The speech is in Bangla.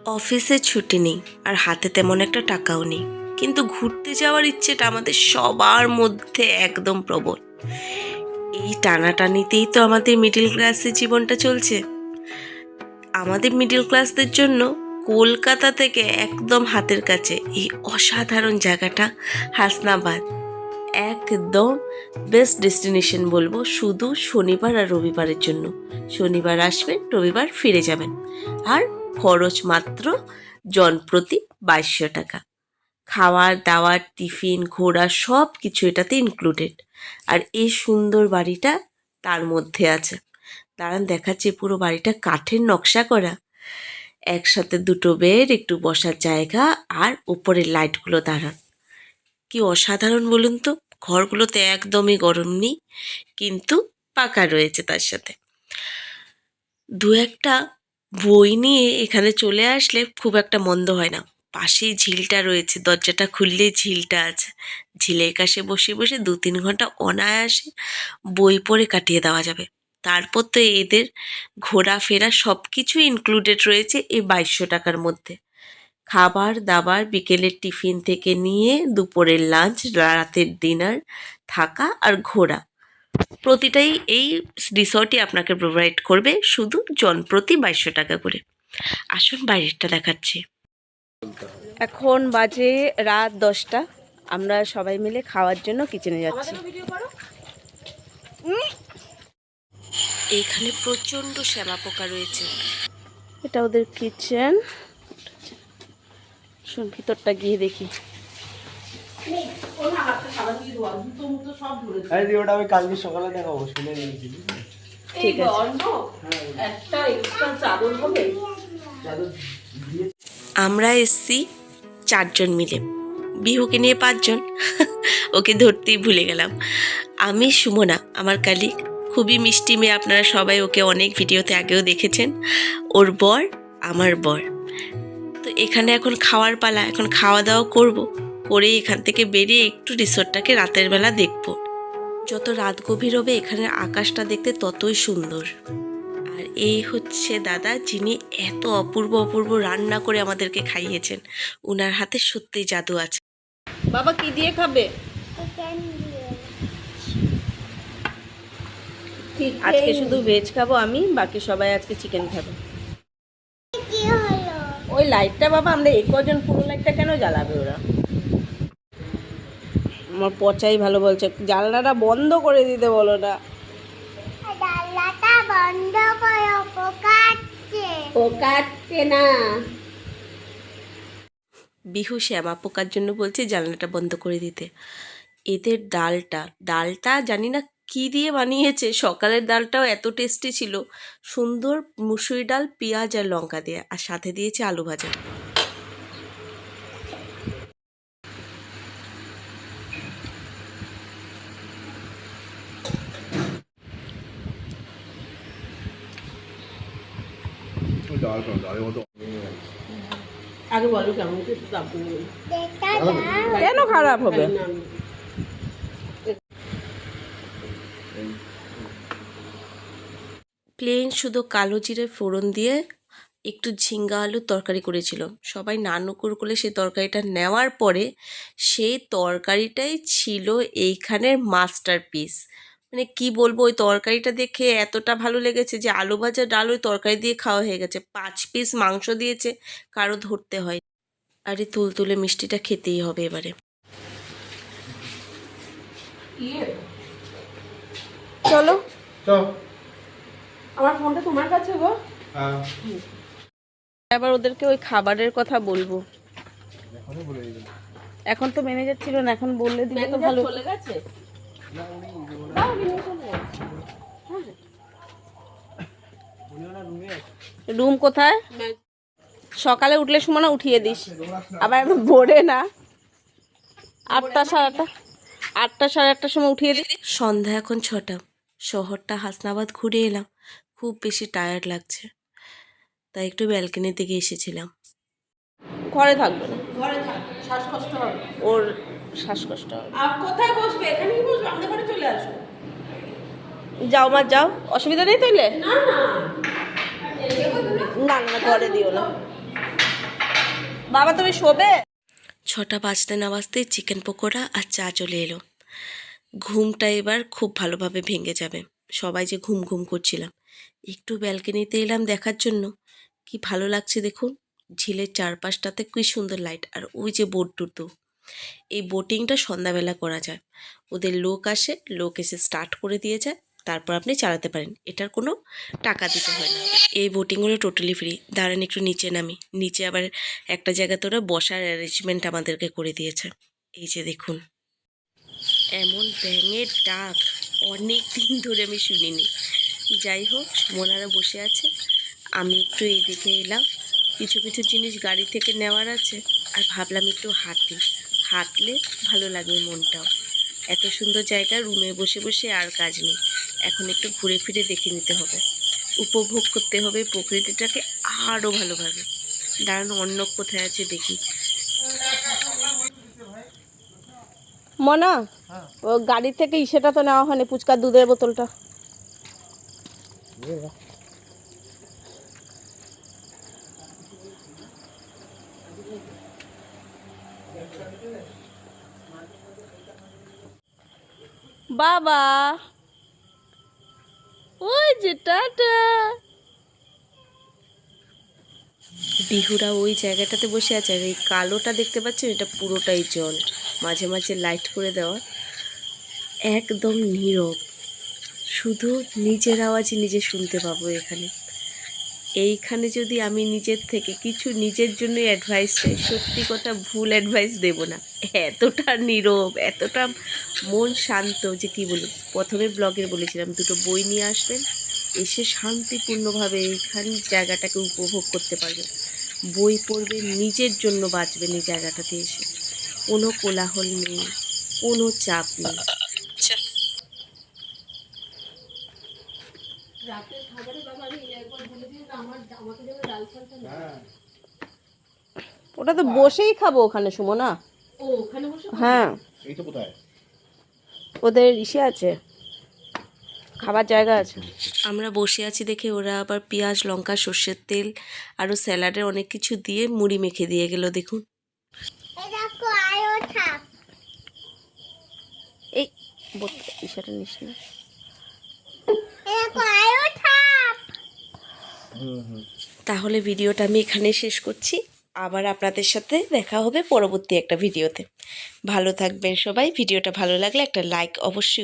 অফিসে ছুটি নেই আর হাতে তেমন একটা টাকাও নেই, কিন্তু ঘুরতে যাওয়ার ইচ্ছেটা আমাদের সবার মধ্যে একদম প্রবল। এই টানাটানিতেই তো আমাদের মিডিল ক্লাসের জীবনটা চলছে। আমাদের মিডিল ক্লাসদের জন্য কলকাতা থেকে একদম হাতের কাছে এই অসাধারণ জায়গাটা হাসনাবাদ একদম বেস্ট ডেস্টিনেশন বলবো, শুধু শনিবার আর রবিবারের জন্য। শনিবার আসবেন, রবিবার ফিরে যাবেন, আর খরচ মাত্র জনপ্রতি 2200 টাকা। খাওয়ার দাওয়ার, টিফিন, ঘোরা সব কিছু এটাতে ইনক্লুডেড। আর এই সুন্দর বাড়িটা তার মধ্যে আছে। দাঁড়ান দেখাচ্ছি, পুরো বাড়িটা কাঠের নকশা করা, একসাথে দুটো বেড, একটু বসার জায়গা, আর উপরের লাইটগুলো দাঁড়ান কি অসাধারণ বলুন তো। ঘরগুলোতে একদমই গরম নেই, কিন্তু পাকা রয়েছে তার সাথে। দু একটা বই নিয়ে এখানে চলে আসলে খুব একটা মন্দ হয় না। পাশেই ঝিলটা রয়েছে, দরজাটা খুললেই ঝিলটা আছে। ঝিলের কাছে বসে বসে 2-3 ঘন্টা অনায়াসে বই পড়ে কাটিয়ে দেওয়া যাবে। তারপর তো এদের ঘোরাফেরা সব কিছু ইনক্লুডেড রয়েছে এই 2200 টাকার মধ্যে। খাবার দাবার, বিকেলের টিফিন থেকে নিয়ে দুপুরের লাঞ্চ, রাতের ডিনার, থাকা আর ঘোরা, প্রতিটাই এই রিসর্টই আপনাকে প্রোভাইড করবে, শুধু জনপ্রতি 2200 টাকা করে। আসুন বাইরেটা দেখাচ্ছি। এখন বাজে রাত 10টা। আমরা সবাই মিলে খাওয়ার জন্য কিচেনে যাচ্ছি। এইখানে প্রচণ্ড শ্যামা পোকা রয়েছে। এটা ওদের কিচেন। শোন, ভিতরটা গিয়ে দেখি। আমি কালকে সকালে দেখাবো, শুনে নিয়েছি। ঠিক আছে। আমরা এসছি 4 জন মিলে, বিহুকে নিয়ে 5 জন। ওকে ধরতেই ভুলে গেলাম। আমি সুমনা, আমার কালিগ, খুবই মিষ্টি মেয়ে, আপনারা সবাই ওকে অনেক ভিডিওতে আগেও দেখেছেন। ওর বর আমার বর। তো এখানে এখন খাওয়ার পালা, এখন খাওয়া দাওয়া করব, করে এখান থেকে বেরিয়ে একটু রিসোর্টটাকে রাতের বেলা দেখব। যত রাত গভীর হবে এখানের আকাশটা দেখতে ততই সুন্দর। আর এই হচ্ছে দাদা, যিনি এত অপূর্ব অপূর্ব রান্না করে আমাদেরকে খাইয়েছেন। উনার হাতে সত্যিই জাদু আছে। বাবা কি দিয়ে খাবে? আজকে শুধু ভেজ খাবো আমি, বাকি সবাই আজকে চিকেন খাবে। ওই লাইটটা বাবা, আমরা এই কজন, পুরো লাইটটা কেন জ্বালাবে ওরা? আমার পচাই ভালো বলছে, জানলাটা বন্ধ করে দিতে বলো না। জানলাটা বন্ধ করো, পোকাচ্ছে। পোকাচ্ছে না। বিহু শ্যামা পোকার জন্য বলছে জানলাটা বন্ধ করে দিতে। এদের ডালটা জানি না কি দিয়ে বানিয়েছে। সকালের ডালটাও এত টেস্টি ছিল, সুন্দর মুসুরি ডাল, পেঁয়াজ আর লঙ্কা দিয়ে, আর সাথে দিয়েছে আলু ভাজা। আগে বলো কেমন, কেন খারাপ হবে? প্লেন শুধু কালো জিরে ফোড়ন দিয়ে একটু ঝিঙ্গা আলুর তরকারি করেছিল। সবাই নানুকুর করে সেই তরকারিটা নেওয়ার পরে সেই তরকারিটাই ছিল এইখানের মাস্টারপিস। মানে কি বলবো, ওই তরকারিটা দেখে এতটা ভালো লেগেছে যে আলু ভাজা ডাল ওই তরকারি দিয়ে খাওয়া হয়ে গেছে। 5 পিস মাংস দিয়েছে, কারো ধরতে হয়। আর এই তুলতুলে মিষ্টিটা খেতেই হবে এবারে। চলো, আমার ফোনটা তোমার কাছে গো। আবার ওদেরকে ওই খাবারের কথা বলবো। এখন তো ম্যানেজার ছিল না, এখন বললে দিলে তো ভালো। চলে গেছে। রুম কোথায়? সকালে উঠলে সময় উঠিয়ে দিস, আবার ভোরে না। 8টা, 8:30, 8টা 8:30 সময় উঠিয়ে দিস। সন্ধ্যা এখন 6টা। শহরটা হাসনাবাদ ঘুরে এলাম, খুব বেশি টায়ার্ড লাগছে, তাই একটু ব্যালকনিতে গিয়ে এসেছিলাম। ঘরে থাকবে না, ঘরে থাকবে, শ্বাসকষ্ট হবে ওর, শ্বাসকষ্ট হবে। আর কোথায় বসবে? এখানেই বসবে, আমাদের ঘরে চলে আসো। যাও মা যাও, অসুবিধা নেই তাইলে। না না না, ঘরে দিও না। বাবা তুমি শোবে? 6টা বাজতে না বাজতেই চিকেন পকোড়া আর চা চলে এলো। ঘুমটা এবার খুব ভালোভাবে ভেঙে যাবে। সবাই যে ঘুম ঘুম করছিলাম, একটু ব্যালকনিতে এলাম দেখার জন্য। কি ভালো লাগছে দেখুন, ঝিলের চারপাশটাতে কি সুন্দর লাইট, আর ওই যে বোট দুটো। এই বোটিংটা সন্ধ্যাবেলা করা যায়। ওদের লোক আসে, লোক এসে স্টার্ট করে দিয়ে যায়, তারপর আপনি চালাতে পারেন। এটার কোনো টাকা দিতে হয় না। এই বোটিংগুলো টোটালি ফ্রি। দাঁড়ান একটু নিচে নামি। নিচে আবার একটা জায়গাতে ওরা বসার অ্যারেঞ্জমেন্ট আমাদেরকে করে দিয়েছে। এই যে দেখুন, এমন ব্যাঙের ডাক অনেক দিন ধরে আমি শুনিনি। যাই হোক, মোনারা বসে আছে, আমি একটু এই দিকে এলাম। কিছু কিছু জিনিস গাড়ি থেকে নেওয়ার আছে, আর ভাবলাম একটু হাঁটলে ভালো লাগবে মনটাও। এত সুন্দর জায়গা, রুমে বসে বসে আর কাজ নেই। এখন একটু ঘুরে ফিরে দেখে নিতে হবে, উপভোগ করতে হবে প্রকৃতিটাকে আরও ভালোভাবে। দাঁড়ান অন্য কোথায় আছে দেখি। মনা, ও গাড়ি থেকে ইসেটা তো নেওয়া হয়নি, ফুচকার দুধের বোতলটা। বাবা ওই যে টাটা। বিহুরা ওই জায়গাটাতে বসে আছে, আর এই কালোটা দেখতে পাচ্ছেন, এটা পুরোটাই জল, মাঝে মাঝে লাইট করে দেওয়া। একদম নীরব, শুধু নিজের আওয়াজই নিজে শুনতে পাবো এখানে। এইখানে যদি আমি নিজের থেকে কিছু নিজের জন্য অ্যাডভাইস চাই, সত্যি কথা ভুল অ্যাডভাইস দেব না। এতটা নীরব, এতটা মন শান্ত যে কি বলি। প্রথমে ব্লগে বলেছিলাম দুটো বই নিয়ে আসবেন, এসে শান্তিপূর্ণভাবে এইখান জায়গাটাকে উপভোগ করতে পারবেন। বই পড়বেন, নিজের জন্য বাঁচবেন এই জায়গাটাতে এসে। কোনো কোলাহল নেই, কোনো চাপ নেই। ওটা তো বসেই খাবো ওখানে, সুমনা। হ্যাঁ, ওদের ইসে আছে, খাবার জায়গা আছে। আমরা বসে আছি দেখে ওরা আবার পেঁয়াজ, লঙ্কা, সর্ষের তেল আরও স্যালাডের অনেক কিছু দিয়ে মুড়ি মেখে দিয়ে গেল দেখুন। দেখো আরো থাক। এই ইসেটা নিস না। দেখো আরো থাক। তাহলে ভিডিওটা আমি এখানে শেষ করছি। আবার আপনাদের সাথে দেখা হবে পরবর্তী একটা ভিডিওতে। ভালো থাকবেন সবাই। ভিডিওটা ভালো লাগলে একটা লাইক অবশ্যই